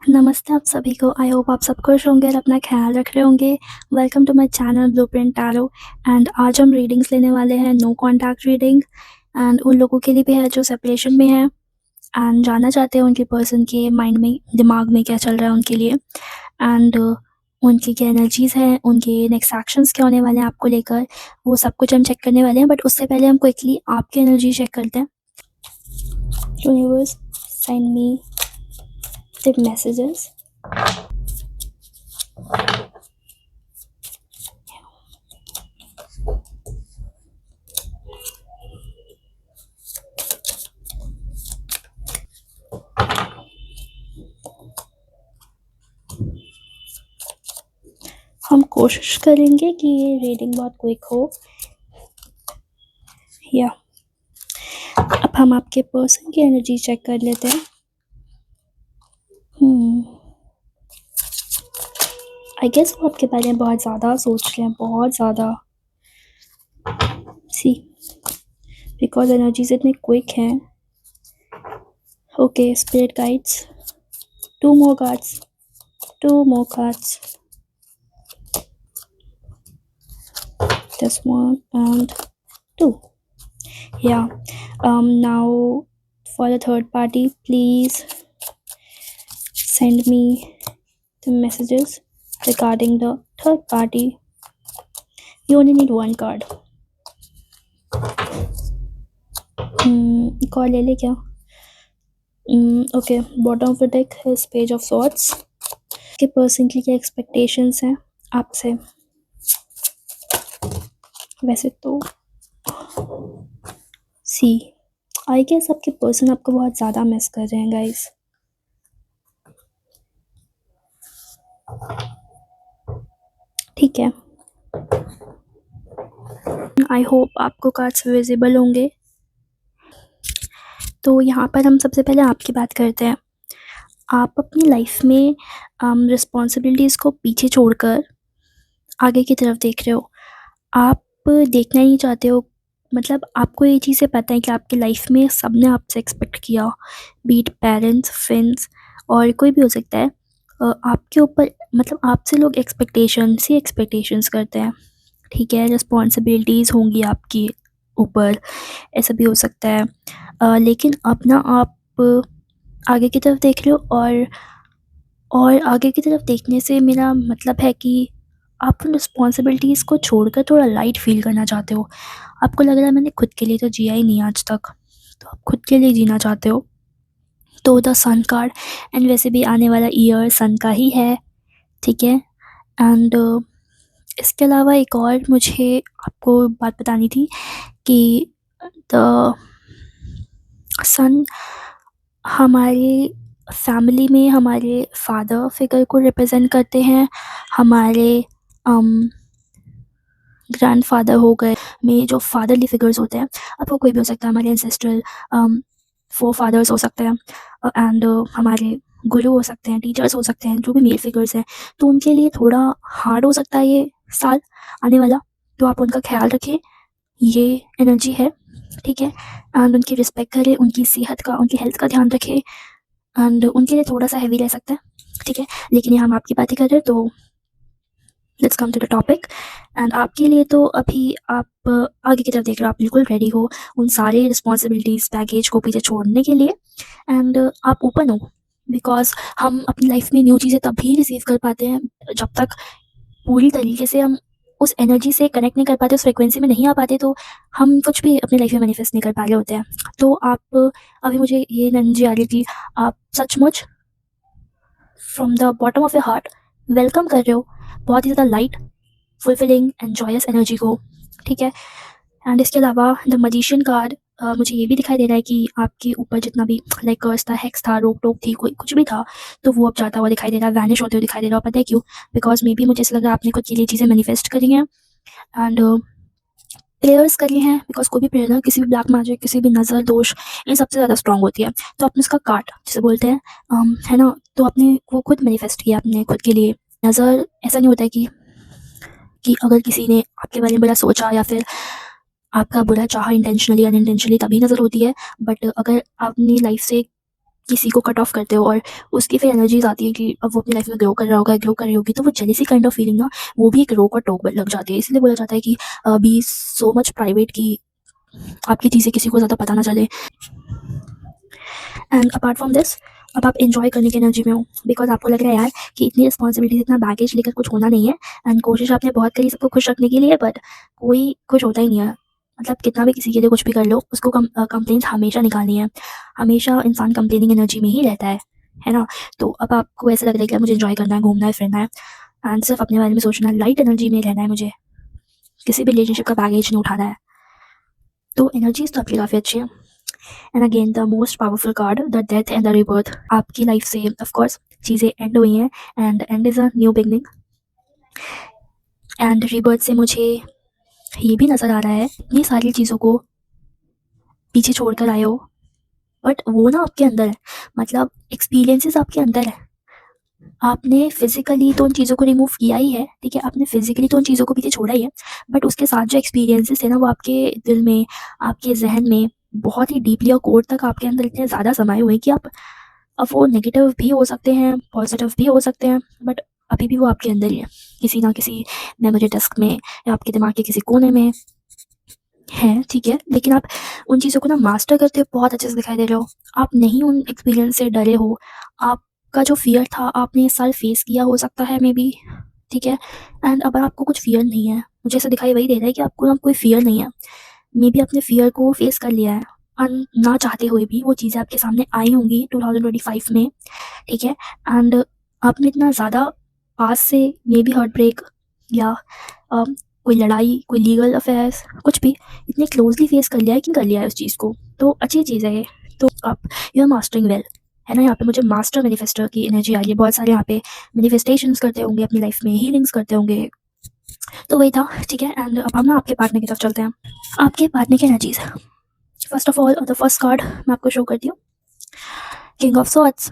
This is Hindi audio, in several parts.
नमस्ते आप सभी को। आई होप आप सब खुश होंगे और अपना ख्याल रख रहे होंगे। Welcome to my channel blueprint tarot. And आज हम रीडिंग्स लेने वाले हैं, नो कॉन्टैक्ट रीडिंग। एंड उन लोगों के लिए भी है जो सेपरेशन में है एंड जानना चाहते हैं उनके पर्सन के माइंड में, दिमाग में क्या चल रहा है उनके लिए। एंड उनकी क्या एनर्जीज हैं, उनके नेक्स्ट एक्शंस क्या होने वाले हैं आपको लेकर, वो सब कुछ हम चेक करने वाले हैं। बट उससे पहले हम क्विकली आपकी एनर्जी चेक करते हैं। Universe, send me the messages. हम कोशिश करेंगे कि ये रीडिंग बहुत क्विक हो। या अब हम आपके पर्सन की एनर्जी चेक कर लेते हैं। आई गेस वो आपके बारे में बहुत ज़्यादा सोच रहे हैं, बहुत ज़्यादा। सी, बिकॉज एनर्जीज इतनी क्विक हैं। Okay, spirit guides, two more cards, two more cards, this one and two. Yeah. Now for the third party, please send me the messages regarding the third party. You only need one card. Call ले ले क्या? Okay, bottom of the deck है पेज ऑफ सॉर्ड्स। के पर्सन की क्या एक्सपेक्टेशंस हैं आपसे? वैसे तो सी, आई गेस आपके पर्सन आपको बहुत ज़्यादा मिस कर रहे हैं गाइस। ठीक है, आई होप आपको कार्ड्स विजिबल होंगे। तो यहाँ पर हम सबसे पहले आपकी बात करते हैं। आप अपनी लाइफ में रिस्पॉन्सिबिलिटीज़ को पीछे छोड़कर आगे की तरफ देख रहे हो। आप देखना ही नहीं चाहते हो, मतलब आपको ये चीज़ें पता है कि आपकी लाइफ में सब ने आपसे एक्सपेक्ट किया, बीट पेरेंट्स, फ्रेंड्स और कोई भी हो सकता है। आपके ऊपर मतलब आपसे लोग एक्सपेक्टेशंस करते हैं। ठीक है, रिस्पॉन्सिबिलिटीज़ होंगी आपकी ऊपर, ऐसा भी हो सकता है। लेकिन अब ना आप आगे की तरफ देख रहे हो और आगे की तरफ देखने से मेरा मतलब है कि आप उन रिस्पॉन्सिबिलिटीज़ को छोड़कर थोड़ा लाइट फील करना चाहते हो। आपको लग रहा है मैंने खुद के लिए तो जिया ही नहीं आज तक, तो आप खुद के लिए जीना चाहते हो। तो द सन कार्ड, एंड वैसे भी आने वाला ईयर सन का ही है। ठीक है, एंड इसके अलावा एक और मुझे आपको बात बतानी थी कि द सन हमारे फैमिली में हमारे फादर फिगर को रिप्रेजेंट करते हैं। हमारे ग्रैंडफादर हो गए, में जो फादरली फिगर्स होते हैं, अब वो कोई भी हो सकता है, हमारे एंसेस्ट्रल फोर फादर्स हो सकते हैं, एंड हमारे गुरु हो सकते हैं, टीचर्स हो सकते हैं, जो भी मेल फिगर्स हैं। तो उनके लिए थोड़ा हार्ड हो सकता है ये साल आने वाला, तो आप उनका ख्याल रखें, ये एनर्जी है। ठीक है, एंड उनकी रिस्पेक्ट करें, उनकी सेहत का, उनकी हेल्थ का ध्यान रखें, एंड उनके लिए थोड़ा सा हैवी रह सकता है। ठीक है, लेकिन यहाँ हम आपकी बातें कर रहे हैं, तो let's come to the topic. And आपके लिए तो अभी आप आगे की तरफ देख रहे हो, आप बिल्कुल रेडी हो उन सारे रिस्पॉन्सिबिलिटीज़ बैगेज को पीछे छोड़ने के लिए, एंड आप ओपन हो। बिकॉज हम अपनी लाइफ में न्यू चीज़ें तभी रिसीव कर पाते हैं जब तक पूरी तरीके से हम उस एनर्जी से कनेक्ट नहीं कर पाते, उस फ्रिक्वेंसी में नहीं आ पाते, तो हम कुछ भी अपनी लाइफ में मैनिफेस्ट नहीं कर पा रहे होते हैं। तो आप अभी मुझे ये एनर्जी आ रही थी, आप सचमुच from the bottom of your heart welcome कर रहे हो बहुत ही ज़्यादा light, fulfilling and joyous energy को। ठीक है, एंड इसके अलावा द मैजिशियन कार्ड, मुझे ये भी दिखाई दे रहा है कि आपके ऊपर जितना भी लाइक कर्स था, हेक्स था, रोक टोक थी, कोई कुछ भी था, तो वो अब जाता हुआ दिखाई दे रहा है, वैनिश होते हुए दिखाई दे रहा है। पता है क्यों? बिकॉज मे बी मुझे ऐसा लग रहा है आपने खुद के लिए चीज़ें मैनिफेस्ट करी हैं एंड प्रेयर्स करी हैं। बिकॉज कोई भी प्रेयर ना किसी भी ब्लैक मैजिक, किसी भी नज़र दोष, इन सबसे ज़्यादा स्ट्रॉन्ग होती है। तो आपने उसका कार्ड जिसे बोलते हैं है ना, तो आपने वो खुद मैनिफेस्ट किया अपने खुद के लिए। नज़र ऐसा नहीं होता है कि अगर किसी ने आपके बारे में बुरा सोचा या फिर आपका बुरा चाहा इंटेंशनली अनइंटेंशनली, तभी नज़र होती है। बट अगर आपने लाइफ से किसी को कट ऑफ करते हो और उसकी फिर एनर्जीज आती है कि अब वो अपनी लाइफ में ग्रो कर रहा होगा, ग्रो कर रही होगी, तो वो जेलेसी काइंड ऑफ फीलिंग ना, वो भी एक रोक और टोक लग जाती है। इसलिए बोला जाता है कि बी सो मच प्राइवेट कि आपकी चीज़ें किसी को ज़्यादा पता ना चले। एंड अपार्ट फ्रॉम दिस, अब आप एंजॉय करने की एनर्जी में हो, बिकॉज आपको लग रहा है यार कि इतनी रिस्पॉन्सिबिलिटीज, इतना बैगेज लेकर कुछ होना नहीं है। एंड कोशिश आपने बहुत करी सबको खुश रखने के लिए, बट कोई खुश होता ही नहीं है। मतलब कितना भी किसी के लिए कुछ भी कर लो, उसको कंप्लेंट्स हमेशा निकालनी है। हमेशा इंसान कंप्लेनिंग एनर्जी में ही रहता है ना। तो अब आपको ऐसा लग रहा है कि मुझे एंजॉय करना है, घूमना है, फिरना है, एंड सिर्फ अपने बारे में सोचना है, लाइट एनर्जी में रहना है, मुझे किसी भी रिलेशनशिप का बैगेज नहीं उठाना है। तो एनर्जीज तो आपकी काफ़ी अच्छी है। And again the most powerful card, the death and the rebirth. आपकी लाइफ से ऑफ कोर्स चीज़ें एंड हुई हैं, and and is a new beginning. And rebirth से मुझे ये भी नज़र आ रहा है, इतनी सारी चीज़ों को पीछे छोड़कर आए हो, बट वो ना आपके अंदर है। मतलब एक्सपीरियंसेस आपके अंदर है। आपने फिजिकली तो उन चीज़ों को रिमूव किया ही है, ठीक है, आपने फिजिकली तो उन चीज़ों को पीछे छोड़ा ही है, बट उसके साथ जो एक्सपीरियंसेस थे ना, वो आपके दिल में, आपके जहन में बहुत ही डीपली और कोर तक आपके अंदर इतने ज़्यादा समाये हुए हैं कि आप, अब वो नेगेटिव भी हो सकते हैं, पॉजिटिव भी हो सकते हैं, बट अभी भी वो आपके अंदर ही है, किसी ना किसी मेमोरी डिस्क में या आपके दिमाग के किसी कोने में है, ठीक है। लेकिन आप उन चीज़ों को ना मास्टर करते हुए बहुत अच्छे से दिखाई दे रहे हो। आप नहीं उन एक्सपीरियंस से डरे हो। आपका जो फ़ियर था, आपने ये साल फेस किया हो सकता है मे बी, ठीक है। एंड अब आपको कुछ फ़ियर नहीं है। मुझे ऐसा दिखाई वही दे रहा है कि आपको ना कोई फ़ियर नहीं है। मे बी आपने फ़ियर को फेस कर लिया है, ना चाहते हुए भी वो चीज़ें आपके सामने आई होंगी 2025 में, ठीक है। एंड आपने इतना ज़्यादा पास से मे बी हार्ट ब्रेक या कोई लड़ाई, कोई लीगल अफेयर्स, कुछ भी इतने क्लोजली फेस कर लिया है कि कर लिया है उस चीज़ को, तो अच्छी चीज़ है ये। तो आप, यू आर मास्टरिंग वेल, है ना। यहाँ पे मुझे मास्टर मैनिफेस्टर की एनर्जी आ रही है। बहुत सारे यहाँ पे मैनिफेस्टेशंस करते होंगे अपनी लाइफ में, हीलिंग्स करते होंगे, तो वही था, ठीक है। एंड अब हम ना आपके पार्टनर की तरफ चलते हैं। आपके पार्टनर की energies, first of all the first card मैं आपको शो करती हूँ, किंग ऑफ सॉर्ड्स।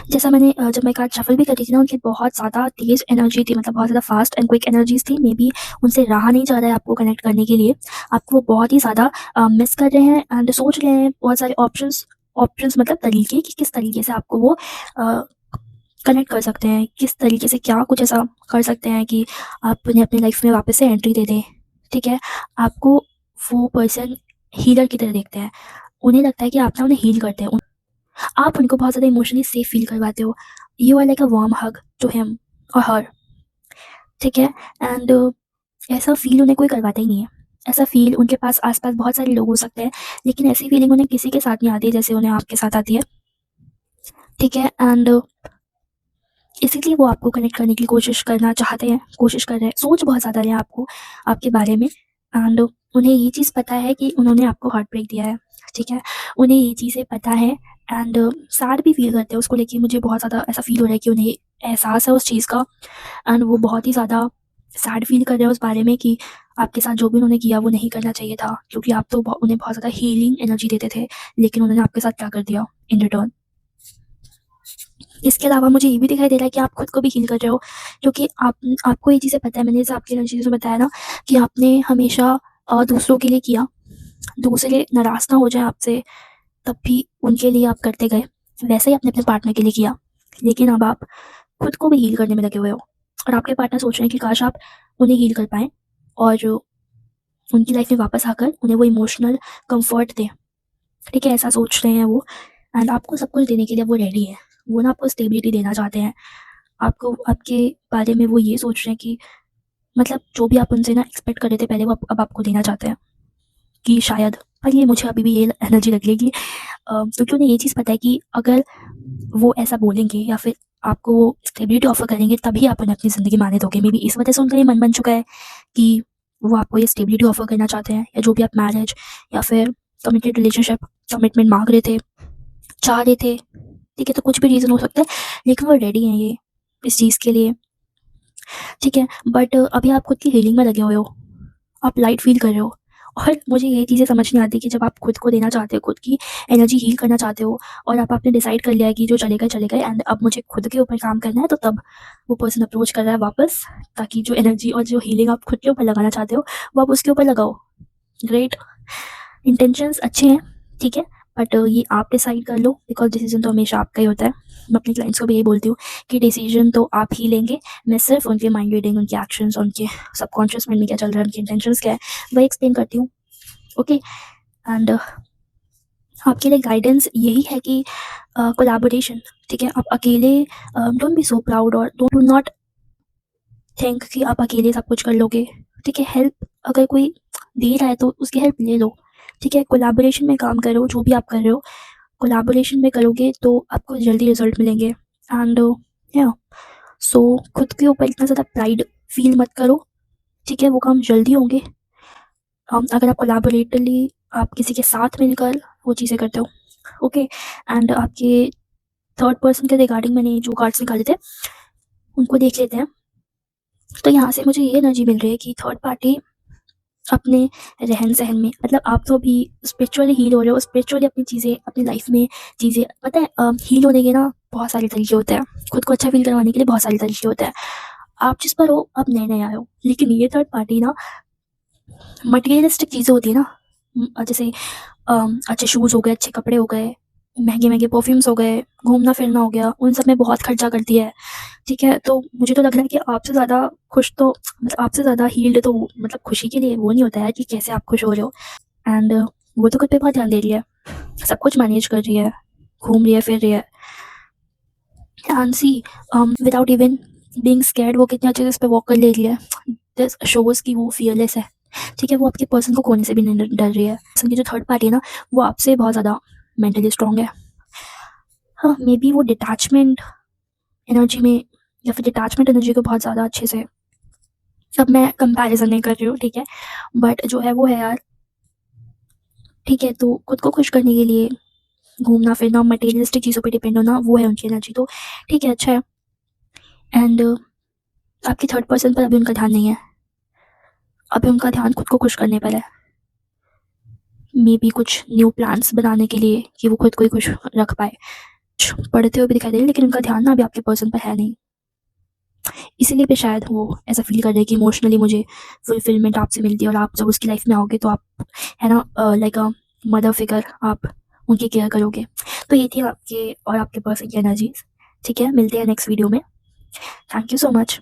जैसा मैंने जब मैं कार्ड शफल भी कर रही थी ना, उनकी बहुत ज़्यादा तेज़ एनर्जी थी, मतलब बहुत ज़्यादा फास्ट एंड क्विक एनर्जीज थी। मे बी उनसे रहा नहीं जा रहा है आपको कनेक्ट करने के लिए, आपको वो बहुत ही ज़्यादा मिस कर रहे हैं एंड सोच रहे हैं बहुत सारे ऑप्शंस मतलब तरीके कि किस तरीके से आपको वो कनेक्ट कर सकते हैं, किस तरीके से क्या कुछ ऐसा कर सकते हैं कि आप उन्हें अपनी लाइफ में वापस से एंट्री दे दें, ठीक है। आपको वो पर्सन हीलर की तरह देखते हैं, उन्हें लगता है कि आप ना उन्हें हील करते हैं, आप उनको बहुत ज़्यादा इमोशनली सेफ फील करवाते हो। You are like a warm hug to him और हर, ठीक है। एंड ऐसा फील उन्हें कोई करवाता ही नहीं है। ऐसा फील उनके पास आसपास बहुत सारे लोग हो सकते हैं, लेकिन ऐसी फीलिंग उन्हें किसी के साथ नहीं आती जैसे उन्हें आपके साथ आती है, ठीक है। एंड इसीलिए वो आपको कनेक्ट करने की कोशिश करना चाहते हैं, कोशिश कर रहे हैं, सोच बहुत ज़्यादा है आपको, आपके बारे में। एंड उन्हें ये चीज़ पता है कि उन्होंने आपको हार्ट ब्रेक दिया है, ठीक है। उन्हें ये चीज़ें पता है एंड सैड भी फील करते हैं उसको लेके। मुझे बहुत ज़्यादा ऐसा फील हो रहा है कि उन्हें एहसास है उस चीज़ का, एंड वो बहुत ही ज़्यादा सैड फील कर रहे हैं उस बारे में कि आपके साथ जो भी उन्होंने किया वो नहीं करना चाहिए था, क्योंकि आप तो उन्हें बहुत ज़्यादा हीलिंग एनर्जी देते थे, लेकिन उन्होंने आपके साथ क्या कर दिया इन रिटर्न। इसके अलावा मुझे ये भी दिखाई दे रहा है कि आप खुद को भी हील कर रहे हो, क्योंकि आपको ये चीज़ें पता है, मैंने जैसे आपकी एनर्जी में बताया ना कि आपने हमेशा दूसरों के लिए किया, दूसरे नाराज़ ना हो जाए आपसे तब भी उनके लिए आप करते गए, वैसे ही आपने अपने पार्टनर के लिए किया। लेकिन अब आप खुद को भी हील करने में लगे हुए हो, और आपके पार्टनर सोच रहे हैं कि काश आप उन्हें हील कर पाएँ और उनकी लाइफ में वापस आकर उन्हें वो इमोशनल कम्फर्ट दें, ठीक है, ऐसा सोच रहे हैं वो। एंड आपको सब कुछ देने के लिए वो रेडी है। वो ना आपको स्टेबिलिटी देना चाहते हैं। आपको, आपके बारे में वो ये सोच रहे हैं कि मतलब जो भी आप उनसे ना एक्सपेक्ट कर रहे थे पहले, वो अब आपको देना चाहते हैं कि शायद, पर ये मुझे अभी भी ये एनर्जी लग रही है कि क्योंकि उन्हें ये चीज़ पता है कि अगर वो ऐसा बोलेंगे या फिर आपको वो स्टेबिलिटी ऑफ़र करेंगे, तभी आप उन्हें अपनी ज़िंदगी में आने दोगे। मे बी इस वजह से उनका ये मन बन चुका है कि वो आपको ये स्टेबिलिटी ऑफ़र करना चाहते हैं, या जो भी आप मैरिज या फिर कमिटेड रिलेशनशिप, कमिटमेंट माँग रहे थे, चाह रहे थे, ठीक है। तो कुछ भी रीज़न हो सकता है, लेकिन वो रेडी हैं ये इस चीज़ के लिए, ठीक है। बट अभी आप खुद की हीलिंग में लगे हुए हो, आप लाइट फ़ील कर रहे हो, और मुझे ये चीज़ें समझ नहीं आती कि जब आप खुद को देना चाहते हो, खुद की एनर्जी हील करना चाहते हो, और अब आपने डिसाइड कर लिया है कि जो चले गए चले गए, एंड अब मुझे खुद के ऊपर काम करना है, तो तब वो पर्सन अप्रोच कर रहा है वापस, ताकि जो एनर्जी और जो हीलिंग आप खुद के ऊपर लगाना चाहते हो वो आप उसके ऊपर लगाओ। ग्रेट, इंटेंशंस अच्छे हैं, ठीक है, बट ये आप डिसाइड कर लो, बिकॉज डिसीजन तो हमेशा आपका ही होता है। मैं अपने क्लाइंट्स को भी यही बोलती हूँ कि डिसीजन तो आप ही लेंगे, मैं सिर्फ उनके माइंड रीडिंग, उनके एक्शंस, उनके सबकॉन्शियस माइंड में क्या चल रहा है, उनके इंटेंशंस क्या है, वही एक्सप्लेन करती हूँ। ओके, एंड आपके लिए गाइडेंस यही है कि कोलैबोरेशन, ठीक है। आप अकेले डोंट बी सो प्राउड और डू नॉट थिंक कि आप अकेले सब कुछ कर लोगे, ठीक है। हेल्प अगर कोई दे रहा है तो उसकी हेल्प ले लो, ठीक है। कोलैबोरेशन में काम करो, जो भी आप कर रहे हो कोलैबोरेशन में करोगे तो आपको जल्दी रिजल्ट मिलेंगे। एंड या सो खुद के ऊपर इतना ज़्यादा प्राइड फील मत करो, ठीक है। वो काम जल्दी होंगे अगर आप कोलैबोरेटिवली आप किसी के साथ मिलकर वो चीज़ें करते हो। ओके, एंड आपके थर्ड पर्सन के रिगार्डिंग मैंने जो कार्ड्स निकाले थे उनको देख लेते हैं। तो यहाँ से मुझे ये एनर्जी मिल रही है कि थर्ड पार्टी अपने रहन-सहन में, मतलब आप तो अभी स्पिरिचुअली हील हो रहे हो, स्पिरिचुअली अपनी चीज़ें, अपनी लाइफ में चीज़ें, पता है हील होने के ना बहुत सारे तरीके होते हैं, खुद को अच्छा फ़ील करवाने के लिए बहुत सारे तरीके होते हैं। आप जिस पर हो, आप नए-नए आए हो, लेकिन ये थर्ड पार्टी ना मटेरियलिस्टिक चीज़ें होती है ना, जैसे अच्छे शूज़ हो गए, अच्छे कपड़े हो गए, महँगे-महँगे परफ्यूम्स हो गए, घूमना-फिरना हो गया, उन सब में बहुत खर्चा करती है, ठीक है। तो मुझे तो लग रहा है कि आपसे ज़्यादा खुश तो, मतलब आपसे ज़्यादा हील्ड तो मतलब खुशी के लिए वो नहीं होता है कि कैसे आप खुश हो रहे हो। एंड वो तो खुद पे बहुत ध्यान दे रही है, सब कुछ मैनेज कर रही है, घूम रही है, फिर रही है। And see without even being scared वो कितने अच्छे से इस पे वॉक कर ले रही है। दिस शोज़ कि वो फियरलेस है, ठीक है। वो आपके पर्सन को खोने से भी नहीं डर रही है। पर्सन की जो थर्ड पार्टी है ना, वो आपसे बहुत ज़्यादा मेंटली स्ट्रॉन्ग है। हाँ, मे बी वो डिटैचमेंट एनर्जी में, या फिर डिटैचमेंट एनर्जी को बहुत ज़्यादा अच्छे से, अब मैं कंपैरिज़न नहीं कर रही हूँ, ठीक है। बट जो है वो है यार, ठीक है। तो खुद को खुश करने के लिए घूमना-फिरना, मटेरियलिस्टिक चीज़ों पे डिपेंड होना, वो है उनकी एनर्जी, तो ठीक है, अच्छा है। एंड आपके थर्ड पर्सन पर अभी उनका ध्यान नहीं है, अभी उनका ध्यान खुद को खुश करने पर है। मे बी कुछ न्यू प्लान्स बनाने के लिए कि वो खुद को ही खुश रख पाए। पढ़ते हुए भी दिखाई दे रहे हैं, लेकिन उनका ध्यान ना अभी आपके पर्सन पर है नहीं। इसीलिए भी शायद वो ऐसा फ़ील कर रहे हैं कि इमोशनली मुझे फुलफिलमेंट आपसे मिलती है, और आप जब उसकी लाइफ़ में आओगे तो आप, है ना, लाइक अ मदर फिगर, आप उनकी केयर करोगे। तो ये थी आपके और आपके पर्सन की एनर्जीज़, ठीक है। मिलते हैं नेक्स्ट वीडियो में। Thank you so much.